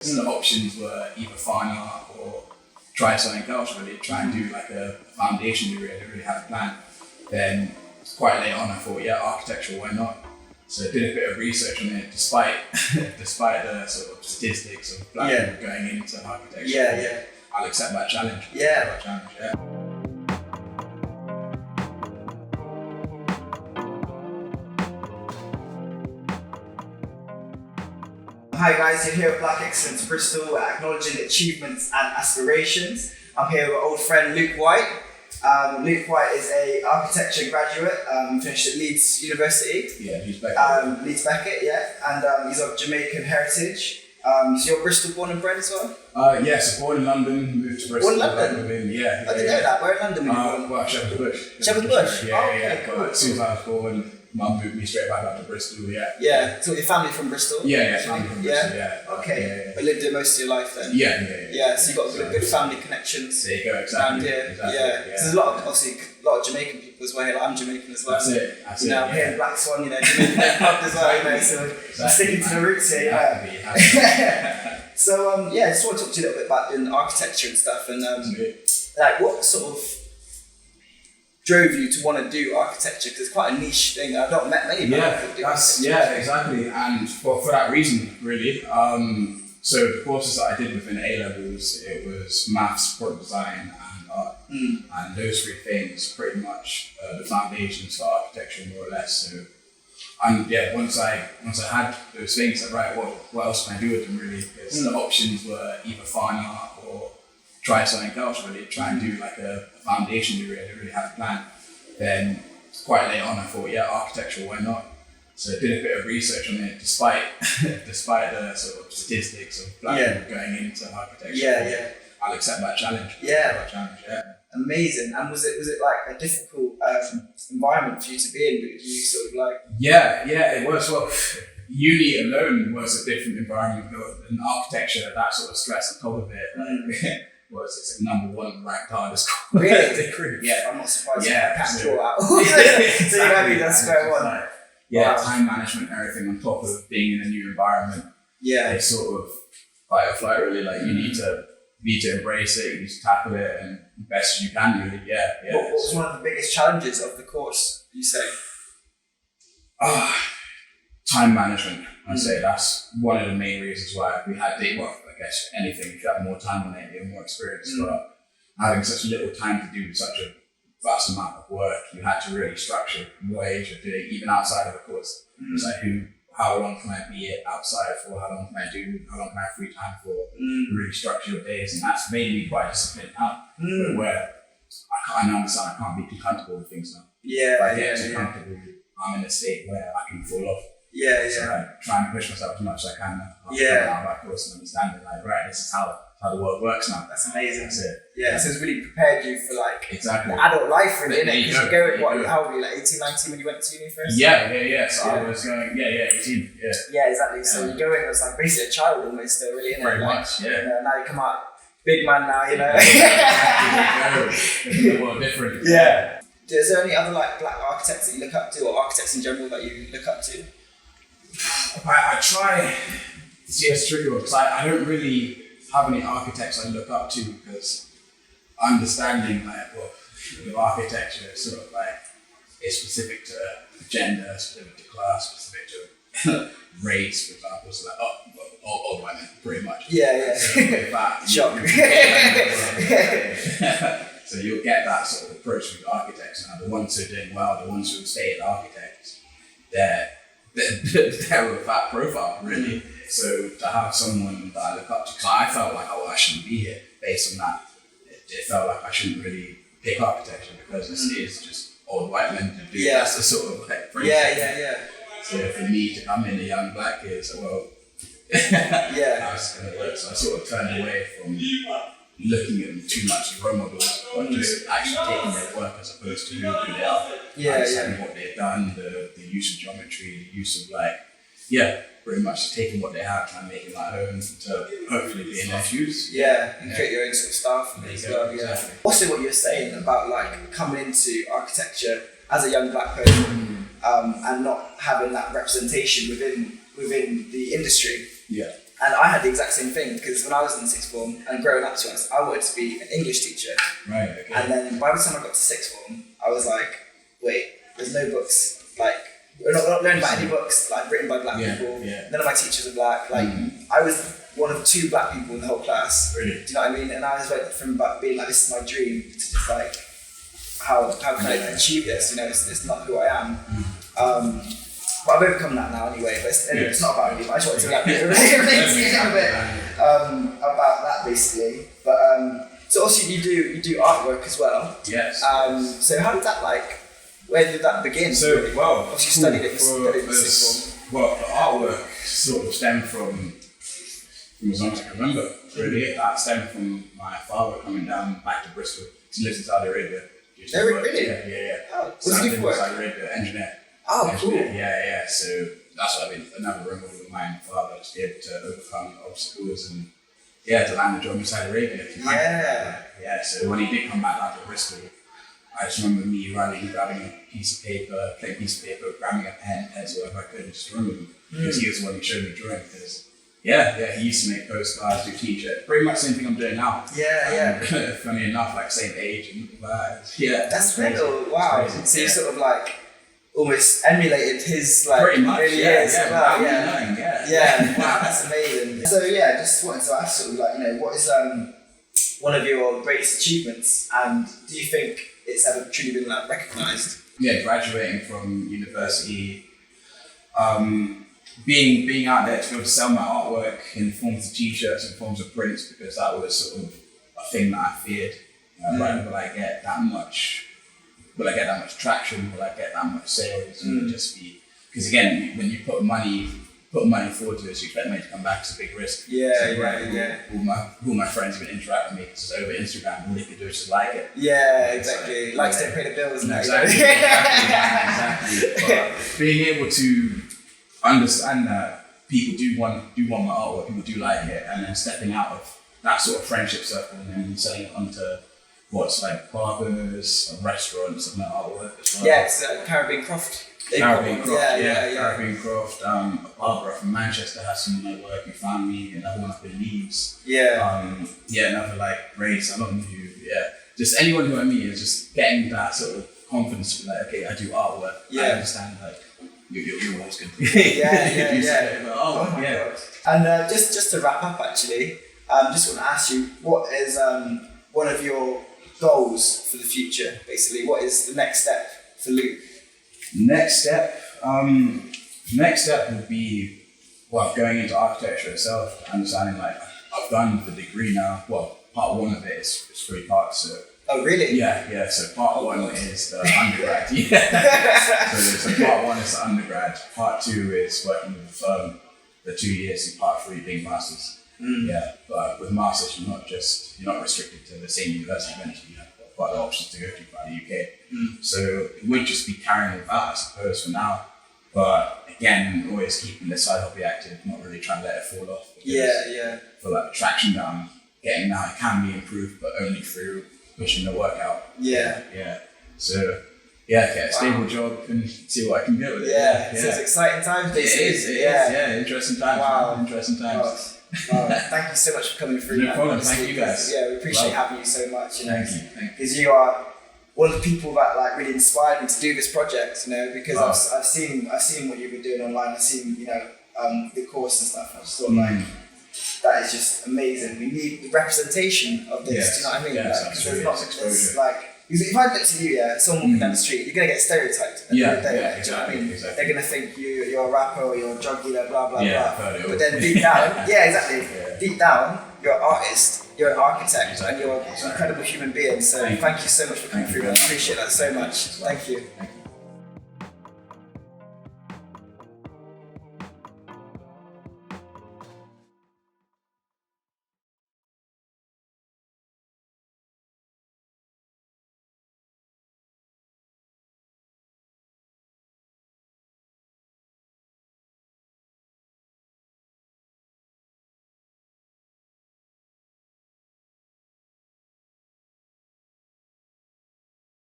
So the options were either fine art or try something else, really, try and do like a foundation degree. I didn't really have a plan. Then quite late on I thought, yeah, architecture, why not? So I did a bit of research on it, despite the sort of statistics of black people going into architecture. I'll accept that challenge. Hi guys, you're here at Black Excellence Bristol, acknowledging achievements and aspirations. I'm here with our old friend Luke White. Luke White is an architecture graduate, finished at Leeds University. Yeah, Leeds Beckett. Leeds Beckett, and he's of Jamaican heritage. So you're Bristol born and bred as well? So born in London, moved to Bristol. Born in London? I didn't know that. Where in London were you born? Well, Shepherd's Bush. Shepherd's Bush? Cool. As soon as I was born, Mum moved me straight back up to Bristol, So your family from Bristol? Family from Bristol, Okay. But lived there most of your life then? Yeah. So you've got good family connections. There you go, exactly. Around here. Exactly. There's a lot of Jamaican people as well here. Like, I'm Jamaican as well. That's it. I'm here in Black Swan, Jamaican pub as well, so I'm sticking to the roots here. So I just want to talk to you a little bit about doing architecture and stuff, and what sort of drove you to want to do architecture? Because it's quite a niche thing. I've not met many people who do architecture. Exactly. And for that reason, really. So the courses that I did within A-levels, it was maths, product design, and art. And those three things pretty much the foundations for architecture, more or less. So, once I had those things, what else can I do with them, really? Because the options were either fine art or try something else, really, try and do like a foundation degree. I didn't really have a plan. Then quite late on I thought, yeah, architecture, why not? So I did a bit of research on it, despite the sort of statistics of black people going into architecture. I'll accept that challenge. Amazing. And was it like a difficult environment for you to be in? Did you sort of like? Yeah, it was. Well, uni alone was a different environment, and architecture, that sort of stress on top of it, it's like #1 ranked hardest course. Really? Yeah. I'm not surprised you can't draw out. So you know me, that's square one. Time management, everything on top of being in a new environment. It's sort of fight or flight, really. Like you need to embrace it, you need to tackle it, and best you can, really. What was one of the biggest challenges of the course, you say? Time management. I'd say that's one of the main reasons why we had I guess anything, if you have more time on it, you have more experience. But having such little time to do such a vast amount of work, you had to really structure what age you're doing, even outside of the course. It's like how long can I be outside for? How long can I have free time for? Really structure your days, and that's made me quite disciplined now. Where I understand I can't be too comfortable with things now. If I get too comfortable, I'm in a state where I can fall off. So I try and push myself as much as I can now. Out of that course and understanding, this is how the world works now. That's amazing. That's it. So it's really prepared you for exactly the adult life, really, innit? Because you go at how old were you, 18, 19 when you went to uni first? So I was going, 18. Exactly. So you go in as basically a child almost still, really, innit? Very much, now you come out big man now, It's a lot different. Is there any other black architects that you look up to, or architects in general that you look up to? I try. See, it's tricky because I don't really have any architects I look up to, because understanding with architecture, it's sort of it's specific to gender, specific to class, specific to race, for example. So all women, pretty much. Shock. So you'll get that sort of approach with architects now. The ones who are doing well, the ones who have stayed architects, they're with that profile, really. So to have someone that I look up to, because I felt like, I shouldn't be here based on that. It felt like I shouldn't really pick architecture because it's just old white men to do. That's the sort of framework. So for me to come in a young black kid, how's it going to work? So I sort of turned away from looking at them too much as role models, but just actually taking their work as opposed to who they are. Understanding what they've done, the use of geometry, the use of pretty much taking what they have, trying to make it my own to hopefully be in their shoes. And create your own sort of style from it as well. Exactly. Also, what you were saying about coming into architecture as a young black person and not having that representation within the industry. And I had the exact same thing because when I was in sixth form and growing up, to be honest, I wanted to be an English teacher. Right. Okay. And then by the time I got to sixth form, I was like, wait, there's no books. Like, we're not learning about any books like written by black people. Yeah. None of my teachers are black. Like, I was one of 2 black people in the whole class. Really? Do you know what I mean? And I was like, from being like, this is my dream, to just like, how can I achieve this? You know, it's not who I am. But I've overcome that now anyway. But it's not about me. But I just wanted to like relate to you a little bit about that basically. But so also you do artwork as well. Yes. So how did that like? Where did that begin? So really? well, obviously you studied it in sixth form. Well, the artwork sort of stemmed from as long as I can remember. Really, that stemmed from my father coming down back to Bristol to live in Saudi Arabia. Really? Yeah. Oh, what did you do for work? Saudi Arabia, engineer. Oh, cool. Yeah. So that's what I've been. Another role of mine, my father, to be able to overcome obstacles and to land a job in Saudi Arabia. Yeah. So when he did come back down to Bristol, I just remember me running, grabbing a piece of paper, grabbing a pen, pencil, if I could, and just drawing them. Because he was the one who showed me drawing. Because he used to make postcards, do t-shirts, pretty much the same thing I'm doing now. Funny enough, like same age and that's real. Wow. Crazy. So you sort of like almost emulated his like pretty much. early years. Wow, that's amazing. So just wanted to ask sort of like, you know, what is one of your greatest achievements, and do you think it's ever truly been like recognised? Yeah, graduating from university, being out there to be able to sell my artwork in forms of t-shirts and forms of prints, because that was sort of a thing that I feared. Will I get that much traction? Will I get that much sales? Will it just be, because again, when you put money forward to this, you expect money to come back. It's a big risk. All my friends who interact with me, because over Instagram, all they can do is just like it. Yeah, exactly. Likes don't pay the bills now. Exactly. But being able to understand that people do want my artwork, people do like it, and then stepping out of that sort of friendship circle and then selling it onto what's like barbers and restaurants and that artwork as well. Yeah, it's Caribbean Craft. Caribbean Craft. A barber from Manchester has some of my work who found me, another one up in Leeds. Another like great salon who, just anyone who I meet is just getting that sort of confidence to be like, okay, I do artwork. I understand like you're always good. Oh my God. And just to wrap up actually, just want to ask you, what is one of your goals for the future basically? What is the next step for Luke? Next step would be going into architecture itself, understanding like I've done the degree now. Well, part 1 of it is 3 parts. So oh really? Yeah. So part 1 is the undergrad. So part 1 is the undergrad. Part 2 is working with the firm, the 2 years, and part 3 being masters. But with masters, you're not restricted to the same university. You have quite a lot of options to go to throughout the UK. So it would just be carrying with that, I suppose, for now. But again, always keeping the side hobby active, not really trying to let it fall off. For like the traction that I'm getting now, it can be improved, but only through pushing the work out. So get a stable job and see what I can get with it. So it's exciting times. It is. Interesting times. Wow. Interesting times. Thank you so much for coming through. No problem. Thank you guys. We appreciate having you so much. Thank you. Because you are one of the people that like really inspired me to do this project. Because I've seen what you've been doing online. I've seen the course and stuff. I just thought that is just amazing. We need the representation of this. Do you know what I mean? Because if I look to you, someone walking down the street, you're going to get stereotyped. Do you know what I mean? Exactly. They're going to think you're a rapper or you're a drug dealer, blah, blah, blah. But then deep down, deep down, you're an artist, you're an architect, and you're an incredible human being. So thank you so much for coming through. I appreciate that so much. Thank you.